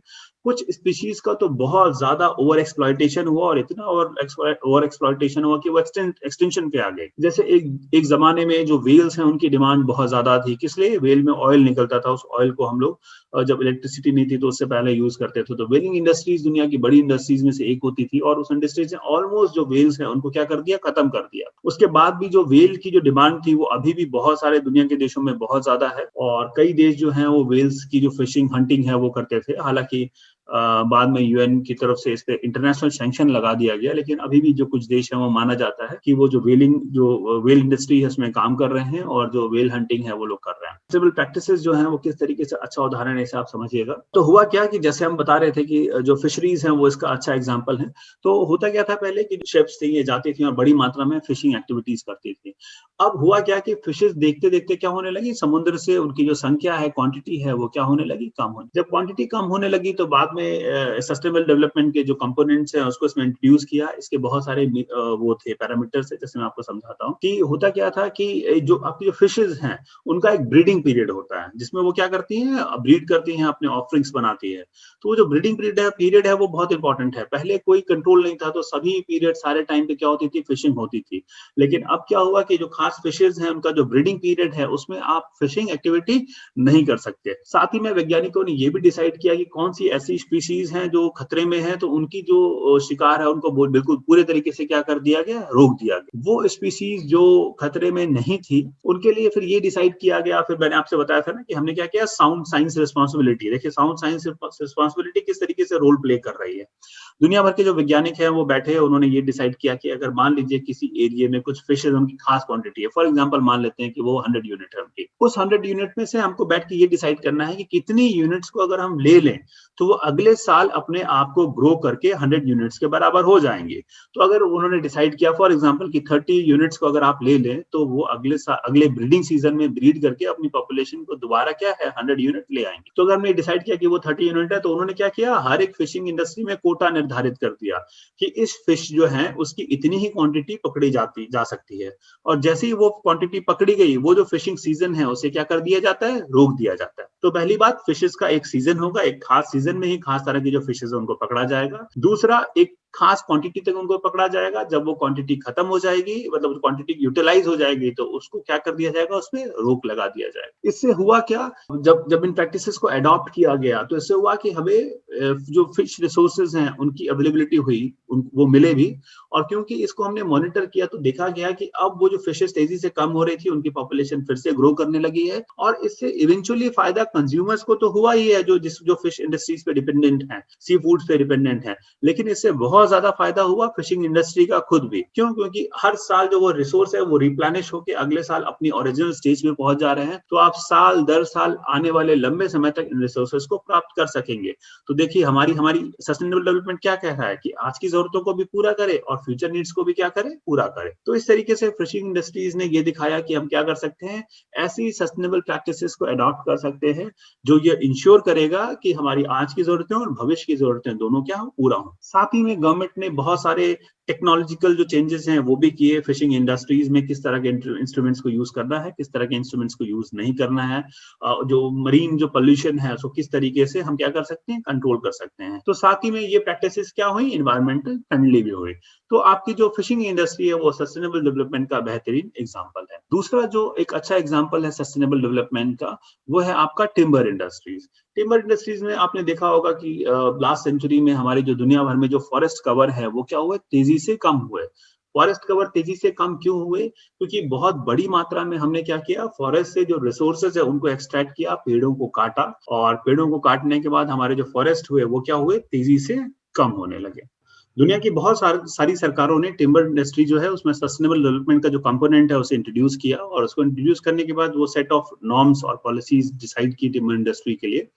कुछ स्पीशीज का तो बहुत ज्यादा ओवर एक्सप्लॉयटेशन हुआ, और इतना ओवर एक्सप्लॉयटेशन हुआ कि वो एक्सटेंशन पे आ गए। जैसे एक जमाने में जो वेल्स हैं उनकी डिमांड बहुत ज्यादा थी। किस लिए, वेल में ऑयल निकलता था, उस ऑयल को हम लोग जब इलेक्ट्रिसिटी नहीं थी तो उससे पहले यूज करते थे। तो वेलिंग इंडस्ट्रीज दुनिया की बड़ी इंडस्ट्रीज में से एक होती थी, और उस इंडस्ट्रीज ने ऑलमोस्ट जो वेल्स हैं उनको क्या कर दिया, खत्म कर दिया। उसके बाद भी जो वेल की जो डिमांड थी वो अभी भी बहुत सारे दुनिया के देशों में बहुत ज्यादा है, और कई देश जो हैं वो वेल्स की जो फिशिंग हंटिंग है वो करते थे। हालांकि बाद में यूएन की तरफ से इस पे इंटरनेशनल सैंक्शन लगा दिया गया, लेकिन अभी भी जो कुछ देश है वो माना जाता है कि वो जो वेल इंडस्ट्री है उसमें काम कर रहे हैं, और जो वेल हंटिंग है वो लोग कर रहे हैं। सस्टेनेबल प्रैक्टिसेस जो हैं वो किस तरीके से, अच्छा उदाहरण है इसे आप समझिएगा। तो हुआ क्या कि जैसे हम बता रहे थे कि जो फिशरीज हैं वो इसका अच्छा एग्जाम्पल है। तो होता क्या था पहले कि शिप्स थी, ये जाती थी और बड़ी मात्रा में फिशिंग एक्टिविटीज करती थी। अब हुआ क्या कि फिशेस देखते देखते क्या होने लगी, समुद्र से उनकी जो संख्या है, क्वांटिटी है, वो क्या होने लगी, कम होने। जब क्वांटिटी कम होने लगी तो बाद में सस्टेनेबल डेवलपमेंट के जो कंपोनेंट्स हैं उसको इसमें इंट्रोड्यूस किया। इसके बहुत सारे वो थे पैरामीटर्स, जैसे मैं आपको समझाता हूँ कि होता क्या था कि जो आपकी जो फिशेस हैं उनका एक ब्रीडिंग पीरियड होता है, जिसमें वो क्या करती हैं, ब्रीड करती हैं, अपने ऑफरिंग्स बनाती है। तो वो जो ब्रीडिंग पीरियड है वो बहुत इंपॉर्टेंट है। पहले कोई कंट्रोल नहीं था, तो सभी पीरियड सारे टाइम पे क्या होती थी, फिशिंग होती थी। लेकिन अब क्या हुआ कि जो खास फिशेज हैं उनका जो ब्रीडिंग पीरियड है उसमें आप फिशिंग एक्टिविटी नहीं कर सकते। साथ ही में वैज्ञानिकों ने ये भी डिसाइड किया कि कौन सी ऐसी स्पीशीज हैं जो खतरे में हैं, तो उनकी जो शिकार है उनको बिल्कुल पूरे तरीके से क्या कर दिया गया, रोक दिया गया। वो स्पीशीज जो खतरे में नहीं थी उनके लिए फिर ये डिसाइड किया गया, फिर मैंने आपसे बताया था ना कि हमने क्या किया, साउंड साइंस रिस्पॉन्सिबिलिटी। देखिए साउंड साइंस रिस्पॉन्सिबिलिटी किस तरीके से रोल प्ले कर रही है। दुनिया भर के जो वैज्ञानिक हैं वो बैठे, उन्होंने ये डिसाइड किया कि अगर मान लीजिए किसी एरिया में कुछ फिशेज उनकी खास क्वांटिटी है, फॉर एग्जांपल मान लेते हैं कि वो 100 यूनिट है उनकी, उस 100 यूनिट में से हमको बैठ के ये डिसाइड करना है कि कितनी यूनिट्स को अगर हम ले लें तो वो अगले साल अपने आप को ग्रो करके 100 यूनिट्स के बराबर हो जाएंगे। तो अगर उन्होंने डिसाइड किया फॉर एग्जांपल कि 30 यूनिट्स को अगर आप ले लें तो वो अगले ब्रीडिंग सीजन में ब्रीड करके अपनी पॉपुलेशन को दोबारा क्या है 100 यूनिट ले आएंगे। तो अगर हमने डिसाइड किया कि वो 30 यूनिट है, तो उन्होंने क्या किया, हर एक फिशिंग इंडस्ट्री में कोटा निर्धारित कर दिया कि इस फिश जो है उसकी इतनी ही क्वांटिटी पकड़ी जा सकती है। और जैसे ही वो क्वांटिटी पकड़ी गई, वो जो फिशिंग सीजन है उसे क्या कर दिया जाता है, रोक दिया जाता है। तो पहली बात, फिशेस का एक सीजन होगा, एक खास सीजन में ही खास तरह की जो फिशेस है उनको पकड़ा जाएगा। दूसरा, एक खास क्वांटिटी तक उनको पकड़ा जाएगा, जब वो क्वांटिटी खत्म हो जाएगी, मतलब क्वांटिटी यूटिलाइज हो जाएगी, तो उसको क्या कर दिया जाएगा, उसमें रोक लगा दिया जाएगा। इससे हुआ क्या, जब इन प्रैक्टिसेस को अडॉप्ट किया गया तो इससे हुआ कि हमें जो फिश रिसोर्सेज हैं उनकी अवेलेबिलिटी हुई, वो मिले भी। और क्योंकि इसको हमने मॉनिटर किया तो देखा गया कि अब वो जो फिशेस तेजी से कम हो रही थी, उनकी पॉपुलेशन फिर से ग्रो करने लगी है। और इससे इवेंचुअली फायदा कंज्यूमर्स को तो हुआ ही है, जो फिश इंडस्ट्रीज पे डिपेंडेंट है, सी फूड्स पे डिपेंडेंट है, लेकिन इससे बहुत ज्यादा फायदा हुआ फिशिंग इंडस्ट्री का खुद भी। क्यों? क्योंकि हर साल जो वो रिसोर्स है वो रिप्लेनिश होकर अगले साल अपनी ओरिजिनल स्टेज में पहुंच जा रहे हैं। तो आप साल दर साल आने वाले लंबे समय तक इन रिसोर्सेज को प्राप्त कर सकेंगे। तो देखिए हमारी सस्टेनेबल डेवलपमेंट क्या कह रहा है कि आज की जरूरतों को भी पूरा करे और फ्यूचर नीड्स को भी क्या करे, पूरा करे। तो इस तरीके से फिशिंग इंडस्ट्रीज ने ये दिखाया कि हम क्या कर सकते हैं, ऐसी सस्टेनेबल प्रैक्टिसेस को अडॉप्ट कर सकते हैं जो ये इंश्योर करेगा कि हमारी आज की जरूरतें और भविष्य की जरूरतें दोनों क्या हो, पूरा हो। साथ ही में गवर्नमेंट ने बहुत सारे टेक्नोलॉजिकल जो चेंजेस हैं वो भी किए, फिशिंग इंडस्ट्रीज में किस तरह के इंस्ट्रूमेंट्स को यूज करना है, किस तरह के इंस्ट्रूमेंट्स को यूज नहीं करना है, जो मरीन जो पोल्यूशन है उसको किस तरीके से हम क्या कर सकते हैं, कंट्रोल कर सकते हैं। तो साथ ही में ये प्रैक्टिसेस क्या हुई, एनवायरमेंटल फ्रेंडली भी हुई। तो आपकी जो फिशिंग इंडस्ट्री है वो सस्टेनेबल डेवलपमेंट का बेहतरीन एग्जांपल है। दूसरा जो एक अच्छा एग्जांपल है सस्टेनेबल डेवलपमेंट का, वो है आपका टिम्बर इंडस्ट्रीज। टिम्बर इंडस्ट्रीज में आपने देखा होगा कि लास्ट सेंचुरी में हमारे जो दुनिया भर में जो फॉरेस्ट कवर है वो क्या हुए, तेजी से कम हुए। फॉरेस्ट कवर तेजी से कम क्यों हुए? क्योंकि बहुत बड़ी मात्रा में हमने क्या किया, फॉरेस्ट से जो रिसोर्सेज है उनको एक्सट्रैक्ट किया, पेड़ों को काटा, और पेड़ों को काटने के बाद हमारे जो फॉरेस्ट हुए वो क्या हुए, तेजी से कम होने लगे। दुनिया की बहुत सारी सरकारों ने टिम्बर इंडस्ट्री जो है उसमें सस्टेनेबल डेवलपमेंट का जो कंपोनेंट है उसे इंट्रोड्यूस किया, और उसको इंट्रोड्यूस करने के बाद वो सेट ऑफ नॉर्म्स और पॉलिसीज डिसाइड की टिम्बर इंडस्ट्री के लिए।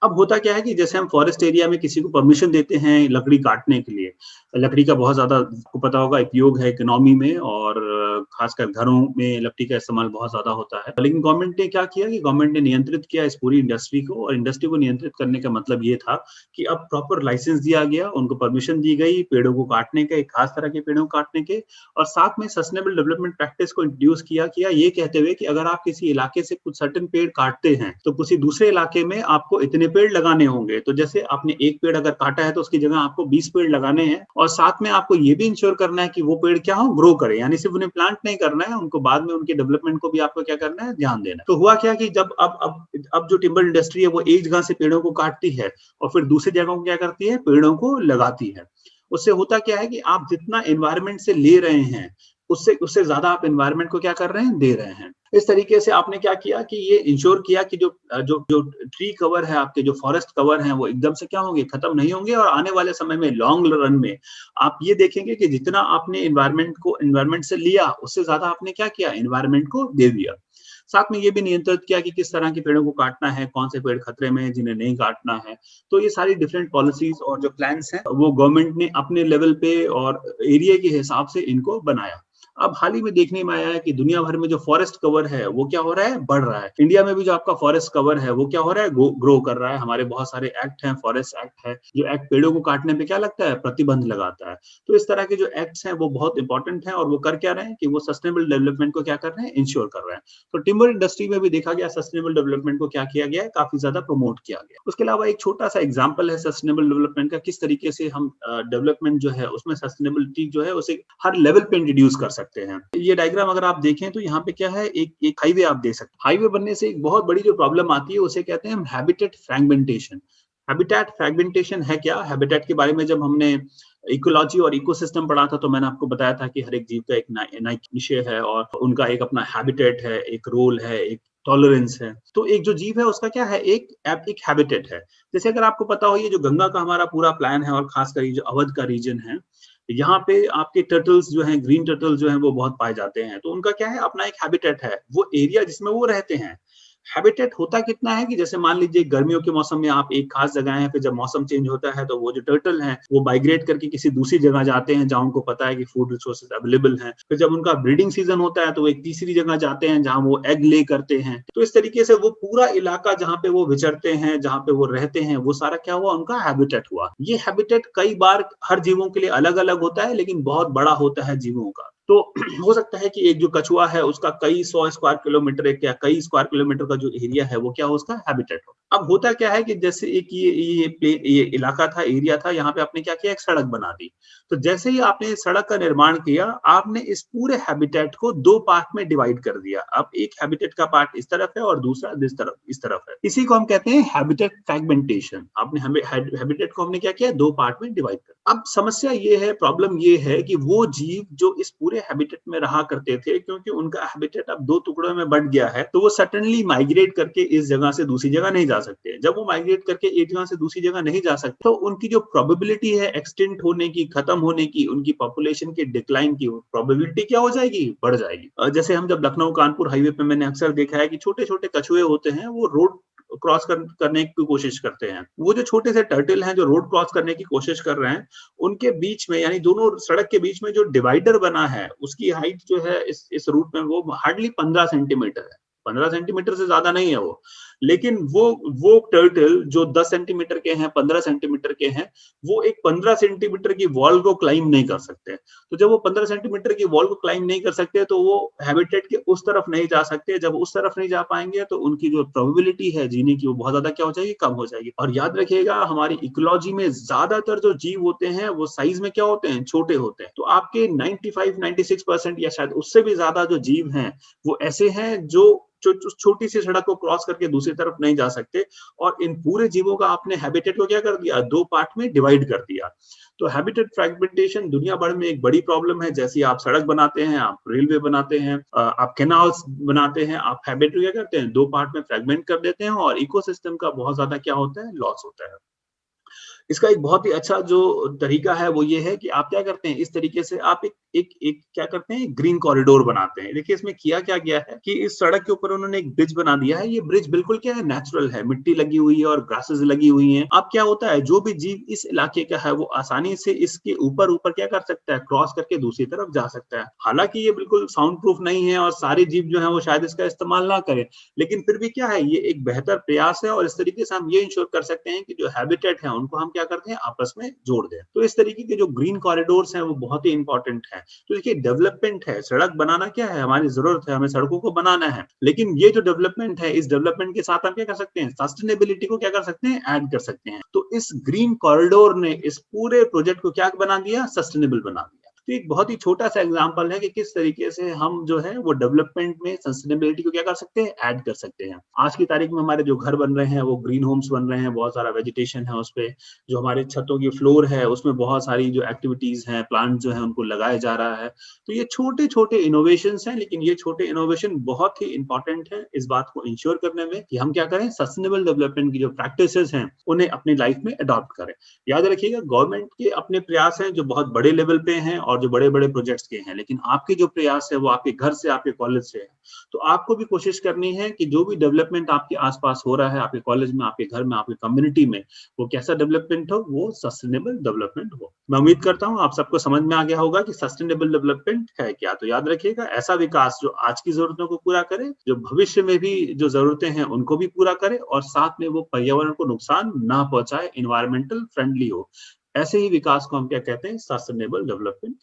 अब होता क्या है कि जैसे हम फॉरेस्ट एरिया में किसी को परमिशन देते हैं लकड़ी काटने के लिए, लकड़ी का बहुत ज्यादा आपको पता होगा उपयोग है इकोनॉमी में, और खासकर घरों में लकड़ी का इस्तेमाल बहुत ज्यादा होता है। लेकिन गवर्नमेंट ने क्या किया कि गवर्नमेंट ने नियंत्रित किया इस पूरी इंडस्ट्री को, और इंडस्ट्री को नियंत्रित करने का मतलब ये था कि अब प्रॉपर लाइसेंस दिया गया, उनको परमिशन दी गई पेड़ों को काटने के, खास तरह के पेड़ों को काटने के, और साथ में सस्टेनेबल डेवलपमेंट प्रैक्टिस को इंट्रोड्यूस किया ये कहते हुए कि अगर आप किसी इलाके से कुछ सर्टेन पेड़ काटते हैं तो किसी दूसरे इलाके में आपको इतने पेड़ लगाने होंगे। तो जैसे आपने एक पेड़ अगर काटा है तो उसकी जगह आपको 20 पेड़ लगाने हैं, और साथ में आपको ये भी इंश्योर करना है कि वो पेड़ क्या हो, ग्रो करे, यानी सिर्फ उन्हें प्लांट नहीं करना है, उनको बाद में उनके डेवलपमेंट को भी आपको क्या करना है, ध्यान देना है। तो हुआ क्या कि जब अब जो टिम्बर इंडस्ट्री है वो एक जगह से पेड़ों को काटती है और फिर दूसरी जगहों को क्या करती है, पेड़ों को लगाती है। उससे होता क्या है कि आप जितना एनवायरमेंट से ले रहे हैं उससे ज्यादा आप एनवायरमेंट को क्या कर रहे हैं, दे रहे हैं। इस तरीके से आपने क्या किया कि ये इंश्योर किया कि जो ट्री कवर है, आपके जो फॉरेस्ट कवर हैं वो एकदम से क्या होंगे, खत्म नहीं होंगे, और आने वाले समय में लॉन्ग रन में आप ये देखेंगे कि जितना आपने एनवायरमेंट से लिया उससे ज्यादा आपने क्या किया, एनवायरमेंट को दे दिया। साथ में ये भी नियंत्रित किया कि किस तरह के पेड़ों को काटना है, कौन से पेड़ खतरे में है, जिन्हें नहीं काटना है। तो ये सारी डिफरेंट पॉलिसीज और जो प्लान्स हैं वो गवर्नमेंट ने अपने लेवल पे और एरिया के हिसाब से इनको बनाया। अब हाल ही में देखने में आया है कि दुनिया भर में जो फॉरेस्ट कवर है वो क्या हो रहा है, बढ़ रहा है। इंडिया में भी जो आपका फॉरेस्ट कवर है वो क्या हो रहा है, ग्रो कर रहा है। हमारे बहुत सारे एक्ट हैं, फॉरेस्ट एक्ट है, जो एक्ट पेड़ों को काटने पे क्या लगता है, प्रतिबंध लगाता है। तो इस तरह के जो एक्ट्स हैं वो बहुत इंपॉर्टेंट हैं, और वो कर क्या रहे हैं कि वो सस्टेनेबल डेवलपमेंट को क्या कर रहे हैं, इंश्योर कर रहे हैं। तो टिम्बर इंडस्ट्री में भी देखा गया सस्टेनेबल डेवलपमेंट को क्या किया गया है, काफी ज्यादा प्रमोट किया गया। उसके अलावा एक छोटा सा एग्जाम्पल है सस्टेनेबल डेवलपमेंट का, किस तरीके से हम डेवलपमेंट जो है उसमें सस्टेनेबिलिटी जो है उसे हर लेवल पे इंट्रोड्यूस कर सकते हैं। ये डायग्राम अगर आप देखें तो यहाँ पे क्या है, एक हाईवे आप देख सकते हैं। हाईवे बनने से एक बहुत बड़ी जो प्रॉब्लम आती है उसे कहते हैं हम हैबिटेट फ्रैगमेंटेशन। हैबिटेट फ्रैगमेंटेशन है क्या? हैबिटेट के बारे में जब हमने इकोलॉजी और इकोसिस्टम पढ़ा था, तो मैंने आपको बताया था कि हर एक जीव का एक ना एक विषय है और उनका एक अपना हैबिटेट है, एक रोल है, एक टॉलरेंस है। तो एक जो जीव है उसका क्या है, एक हैबिटेट है। जैसे अगर आपको पता हो, ये जो गंगा का हमारा पूरा प्लान है और खासकर ये जो अवध का रीजन है, यहाँ पे आपके टर्टल्स जो हैं, ग्रीन टर्टल्स जो हैं वो बहुत पाए जाते हैं। तो उनका क्या है, अपना एक हैबिटेट है, वो एरिया जिसमें वो रहते हैं। हैबिटेट होता कितना है कि जैसे मान लीजिए गर्मियों के मौसम में आप एक खास जगह हैं, फिर जब मौसम चेंज होता है तो वो जो टर्टल हैं, वो माइग्रेट करके किसी दूसरी जगह जाते हैं जहाँ उनको पता है कि फूड रिसोर्सेज अवेलेबल हैं। फिर जब उनका ब्रीडिंग सीजन होता है तो वो एक तीसरी जगह जाते हैं जहाँ वो एग ले करते हैं। तो इस तरीके से वो पूरा इलाका जहाँ पे वो विचरते हैं, जहाँ पे वो रहते हैं, वो सारा क्या हुआ, उनका हैबिटेट हुआ। ये हैबिटेट कई बार हर जीवों के लिए अलग-अलग होता है, लेकिन बहुत बड़ा होता है जीवों का। तो हो सकता है कि एक जो कछुआ है उसका कई 100 स्क्वायर किलोमीटर या कई स्क्वायर किलोमीटर का जो एरिया है वो क्या हो, उसका हैबिटेट हो। अब होता क्या है कि जैसे एक ये इलाका था, एरिया था, यहाँ पे आपने क्या किया, एक सड़क बना दी। तो जैसे ही आपने इस सड़क का निर्माण किया, आपने इस पूरे हैबिटेट को 2 पार्ट में डिवाइड कर दिया। अब एक हैबिटेट का पार्ट इस तरफ है और दूसरा इस तरफ है। इसी को हम कहते हैं हैबिटेट फ्रैगमेंटेशन। आपने हमें हैबिटेट को हमने क्या किया, 2 पार्ट में डिवाइड कर। अब समस्या ये है, प्रॉब्लम ये है कि वो जीव जो इस पूरे हैबिटेट में रहा करते थे, क्योंकि उनका हैबिटेट अब 2 टुकड़ों में बँट गया है, तो वो सडनली माइग्रेट करके इस जगह से दूसरी जगह नहीं जा सकते। जब वो माइग्रेट करके एक जगह से दूसरी जगह नहीं जा सकते, तो उनकी जो प्रोबेबिलिटी है एक्सटिंक्ट होने की, खत्म होने की, उनकी पॉपुलेशन के डिक्लाइन की प्रोबेबिलिटी क्या हो जाएगी, बढ़ जाएगी। जैसे हम जब लखनऊ कानपुर हाईवे पे मैंने अक्सर देखा है कि छोटे-छोटे कछुए होते हैं, वो रोड क्रॉस करने की कोशिश करते हैं। वो जो छोटे से टर्टल हैं जो रोड क्रॉस करने की कोशिश कर रहे हैं, उनके बीच में, यानी दोनों सड़क के बीच में जो डिवाइडर बना है, उसकी हाइट जो है इस रूट में वो हार्डली 15 सेंटीमीटर है। 15 सेंटीमीटर से ज्यादा नहीं है वो। लेकिन वो टर्टल जो 10 सेंटीमीटर के हैं, 15 सेंटीमीटर के हैं, वो एक 15 सेंटीमीटर की वॉल को क्लाइम नहीं कर सकते। तो जब वो 15 सेंटीमीटर की वॉल को क्लाइम नहीं कर सकते, तो वो हैबिटेट के उस तरफ नहीं जा सकते। जब उस तरफ नहीं जा पाएंगे, तो उनकी जो प्रोबेबिलिटी है जीने की, वो बहुत ज्यादा क्या हो जाएगी, कम हो जाएगी। और याद रखिएगा, हमारी इकोलॉजी में ज्यादातर जो जीव होते हैं वो साइज में क्या होते हैं, छोटे होते हैं। तो आपके 95-96% या शायद उससे भी ज्यादा जो जीव हैं, वो ऐसे हैं जो छोटी सी सड़क को क्रॉस करके दूसरी तरफ नहीं जा सकते। और इन पूरे जीवों का आपने हैबिटेट को क्या कर दिया, 2 पार्ट में डिवाइड कर दिया। तो हैबिटेट फ्रैगमेंटेशन दुनिया भर में एक बड़ी प्रॉब्लम है। जैसे आप सड़क बनाते हैं, आप रेलवे बनाते हैं, आप कैनाल्स बनाते हैं, आप हैबिटेट क्या करते हैं, 2 पार्ट में फ्रैगमेंट कर देते हैं और इकोसिस्टम का बहुत ज्यादा क्या होता है, लॉस होता है। इसका एक बहुत ही अच्छा जो तरीका है वो ये है कि आप क्या करते हैं, इस तरीके से आप एक क्या करते हैं, ग्रीन कॉरिडोर बनाते हैं। देखिए इसमें किया क्या गया है कि इस सड़क के ऊपर उन्होंने एक ब्रिज बना दिया है। ये ब्रिज बिल्कुल क्या है, नेचुरल है, मिट्टी लगी हुई है और ग्रासेस लगी हुई हैं। अब क्या होता है, जो भी जीव इस इलाके का है वो आसानी से इसके ऊपर ऊपर क्या कर सकता है, क्रॉस करके दूसरी तरफ जा सकता है। हालांकि ये बिल्कुल साउंड प्रूफ नहीं है और सारे जीव जो है वो शायद इसका इस्तेमाल ना करें, लेकिन फिर भी क्या है, ये एक बेहतर प्रयास है और इस तरीके से हम ये इंश्योर कर सकते हैं कि जो हैबिटेट है उनको हम क्या करते हैं, आपस में जोड़ दें। तो इस तरीके के जो ग्रीन कॉरिडोर्स हैं वो बहुत ही इंपॉर्टेंट है। तो देखिए डेवलपमेंट है, सड़क बनाना क्या है, हमारी जरूरत है, हमें सड़कों को बनाना है। लेकिन ये जो डेवलपमेंट है, इस डेवलपमेंट के साथ हम क्या कर सकते हैं, सस्टेनेबिलिटी को क्या कर सकते हैं, ऐड कर सकते हैं। तो इस ग्रीन कॉरिडोर ने इस पूरे प्रोजेक्ट को क्या बना दिया, सस्टेनेबल बना दिया। तो एक बहुत ही छोटा सा एग्जांपल है कि किस तरीके से हम जो है वो डेवलपमेंट में सस्टेनेबिलिटी को क्या कर सकते हैं, ऐड कर सकते हैं। आज की तारीख में हमारे जो घर बन रहे हैं वो ग्रीन होम्स बन रहे हैं, बहुत सारा वेजिटेशन है उस पे। जो हमारे छतों की फ्लोर है उसमें बहुत सारी जो एक्टिविटीज हैं, प्लांट जो है उनको लगाया जा रहा है। तो ये छोटे छोटे इनोवेशंस हैं, लेकिन ये छोटे इनोवेशन बहुत ही इंपॉर्टेंट है इस बात को इंश्योर करने में कि हम क्या करें, सस्टेनेबल डेवलपमेंट की जो प्रैक्टिसेस हैं उन्हें अपनी लाइफ में अडॉप्ट करें। याद रखिएगा, गवर्नमेंट के अपने प्रयास हैं जो बहुत बड़े लेवल पे हैं और जो बड़े-बड़े प्रोजेक्ट्स के हैं, लेकिन आपके जो प्रयास है वो आपके घर से, आपके कॉलेज से है। तो आपको भी कोशिश करनी है कि जो भी डेवलपमेंट आपके आसपास हो रहा है, आपके कॉलेज में, आपके घर में, आपकी कम्युनिटी में, वो कैसा डेवलपमेंट हो, वो सस्टेनेबल डेवलपमेंट हो। मैं उम्मीद करता हूँ आप सबको समझ में आ गया होगा कि सस्टेनेबल डेवलपमेंट है क्या। तो याद रखिएगा, ऐसा विकास जो आज की जरूरतों को पूरा करे, जो भविष्य में भी जो जरूरतें हैं उनको भी पूरा करे और साथ में वो पर्यावरण को नुकसान ना पहुंचाए, इन्वायरमेंटल फ्रेंडली हो। ऐसे ही विकास को हम क्या कहते हैं, सस्टेनेबल डेवलपमेंट।